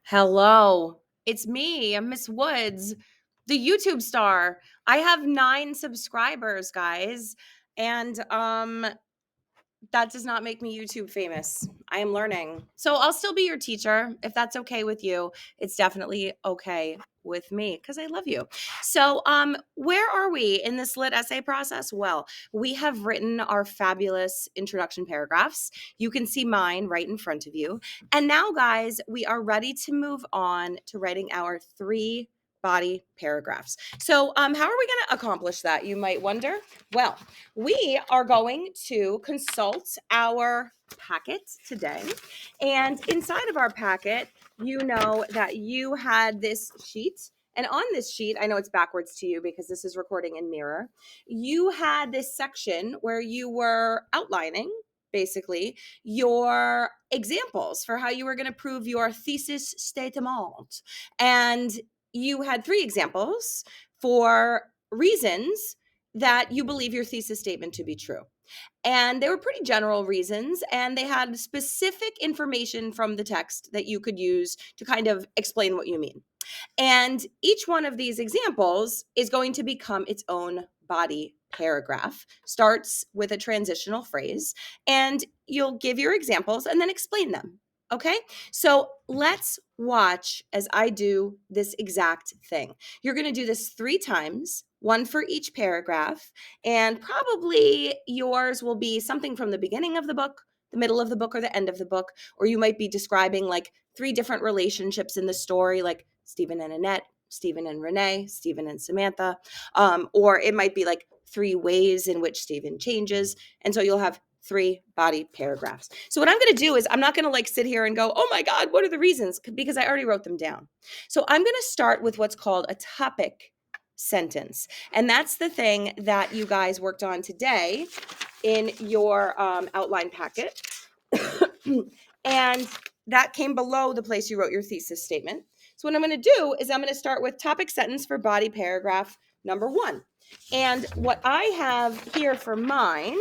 Hello, it's me, I'm Miss Woods, the YouTube star. I have 9 subscribers, guys, and that does not make me YouTube famous. I am learning. So I'll still be your teacher if that's okay with you. It's definitely okay with me because I love you. So where are we in this lit essay process? Well, we have written our fabulous introduction paragraphs. You can see mine right in front of you. And now, guys, we are ready to move on to writing our 3 body paragraphs. So how are we going to accomplish that, you might wonder? Well, we are going to consult our packet today. And inside of our packet, you know that you had this sheet. And on this sheet, I know it's backwards to you because this is recording in mirror. You had this section where you were outlining basically your examples for how you were going to prove your thesis statement. And you had 3 examples for reasons that you believe your thesis statement to be true. And they were pretty general reasons, and they had specific information from the text that you could use to kind of explain what you mean. And each one of these examples is going to become its own body paragraph, starts with a transitional phrase, and you'll give your examples and then explain them. Okay, so let's watch as I do this exact thing. You're going to do this 3 times, one for each paragraph, and probably yours will be something from the beginning of the book, the middle of the book, or the end of the book, or you might be describing like 3 different relationships in the story, like Stephen and Annette, Stephen and Renee, Stephen and Samantha, or it might be like 3 ways in which Stephen changes, and so you'll have 3 body paragraphs. So what I'm going to do is I'm not going to like sit here and go, oh my God, what are the reasons? Because I already wrote them down. So I'm going to start with what's called a topic sentence. And that's the thing that you guys worked on today in your outline packet. And that came below the place you wrote your thesis statement. So what I'm going to do is I'm going to start with topic sentence for body paragraph number 1. And what I have here for mine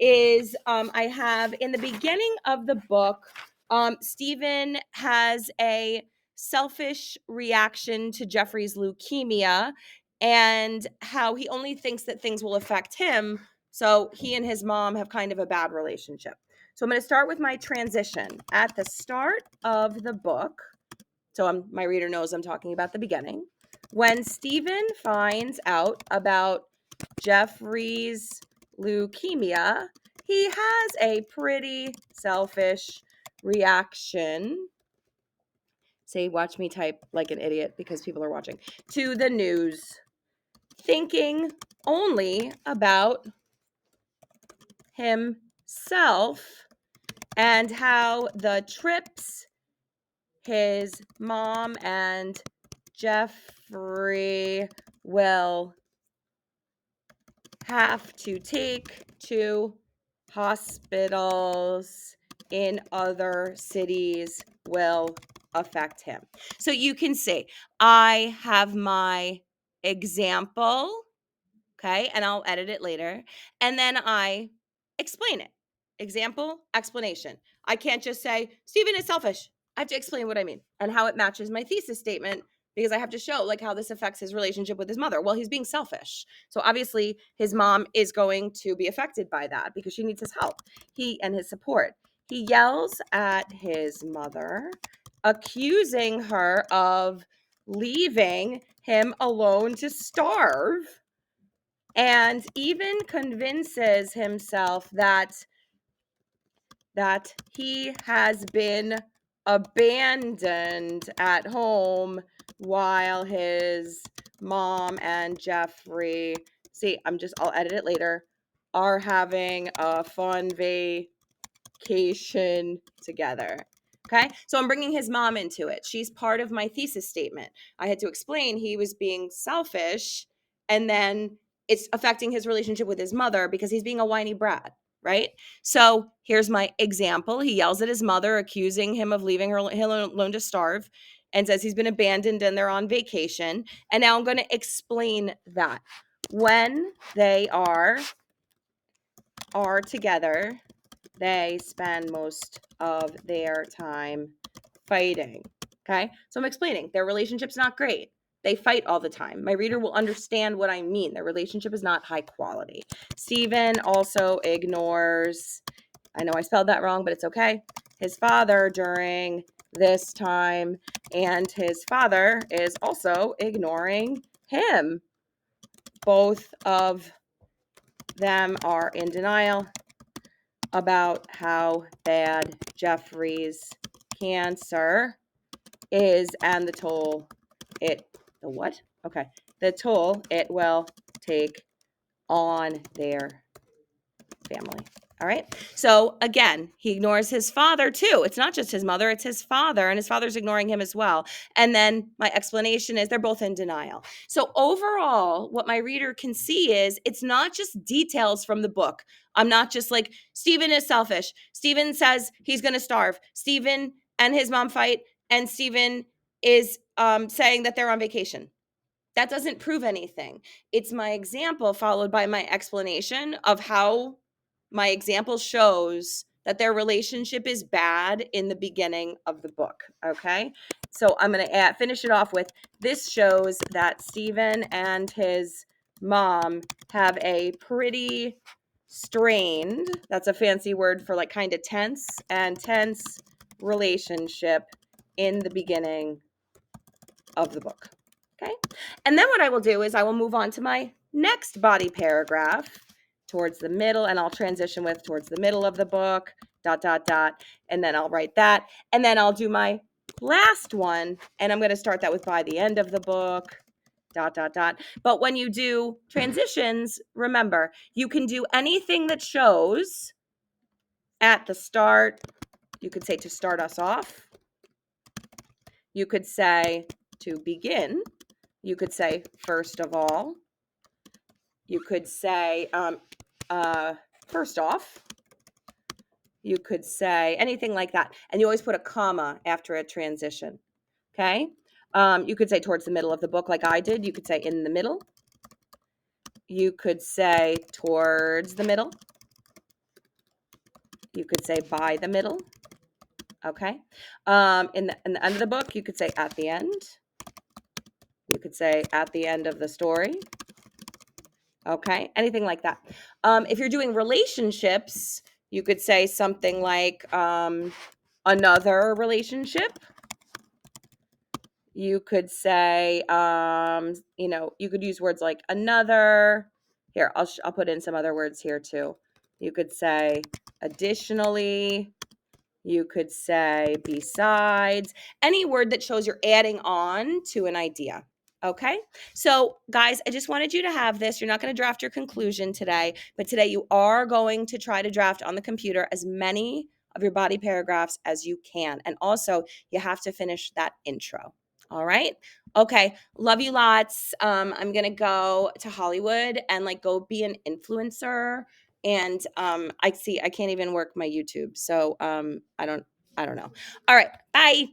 is I have in the beginning of the book, Stephen has a selfish reaction to Jeffrey's leukemia and how he only thinks that things will affect him. So he and his mom have kind of a bad relationship. So I'm going to start with my transition at the start of the book. So my reader knows I'm talking about the beginning. When Stephen finds out about Jeffrey's leukemia, he has a pretty selfish reaction. Say, watch me type like an idiot because people are watching. To the news, thinking only about himself and how the trips his mom and Jeffrey will have to take to hospitals in other cities will affect him. So you can see I have my example, okay, and I'll edit it later, and then I explain it. Example, explanation. I can't just say, Stephen is selfish. I have to explain what I mean and how it matches my thesis statement because I have to show like how this affects his relationship with his mother. Well, he's being selfish. So obviously his mom is going to be affected by that because she needs his help. And his support. He yells at his mother, accusing her of leaving him alone to starve, and even convinces himself that he has been abandoned at home while his mom and Jeffrey, I'll edit it later, are having a fun vacation together. Okay, so I'm bringing his mom into it. She's part of my thesis statement. I had to explain he was being selfish, and then it's affecting his relationship with his mother because he's being a whiny brat, right? So here's my example. He yells at his mother, accusing him of leaving her alone to starve, and says he's been abandoned and they're on vacation. And now I'm going to explain that. When they are together, they spend most of their time fighting. Okay. So I'm explaining their relationship's not great. They fight all the time. My reader will understand what I mean. Their relationship is not high quality. Stephen also ignores, I know I spelled that wrong, but it's okay, his father during this time, and his father is also ignoring him. Both of them are in denial about how bad Jeffrey's cancer is and the toll it the what? Okay. The toll it will take on their family. All right. So again, he ignores his father too. It's not just his mother, it's his father, and his father's ignoring him as well. And then my explanation is they're both in denial. So overall, what my reader can see is it's not just details from the book. I'm not just like, Stephen is selfish. Stephen says he's going to starve. Stephen and his mom fight, and Stephen is saying that they're on vacation. That doesn't prove anything. It's my example followed by my explanation of how my example shows that their relationship is bad in the beginning of the book. Okay. So I'm going to finish it off with this shows that Stephen and his mom have a pretty strained, that's a fancy word for like kind of tense and tense relationship in the beginning of the book. Okay. And then what I will do is I will move on to my next body paragraph towards the middle, and I'll transition with towards the middle of the book, dot, dot, dot. And then I'll write that. And then I'll do my last one. And I'm going to start that with by the end of the book, dot, dot, dot. But when you do transitions, remember, you can do anything that shows at the start. You could say to start us off. You could say to begin. You could say, first of all. You could say, first off. You could say anything like that. And you always put a comma after a transition. Okay? You could say towards the middle of the book like I did. You could say in the middle. You could say towards the middle. You could say by the middle. Okay? In the end of the book, you could say at the end. You could say at the end of the story. Okay, anything like that. If you're doing relationships, you could say something like another relationship. You could say, you could use words like another. Here, I'll put in some other words here too. You could say additionally. You could say besides. Any word that shows you're adding on to an idea. Okay, so guys, I just wanted you to have this. You're not going to draft your conclusion today, but today you are going to try to draft on the computer as many of your body paragraphs as you can. And also, you have to finish that intro. All right. Okay. Love you lots. I'm going to go to Hollywood and like go be an influencer. And I can't even work my YouTube. So I don't know. All right. Bye.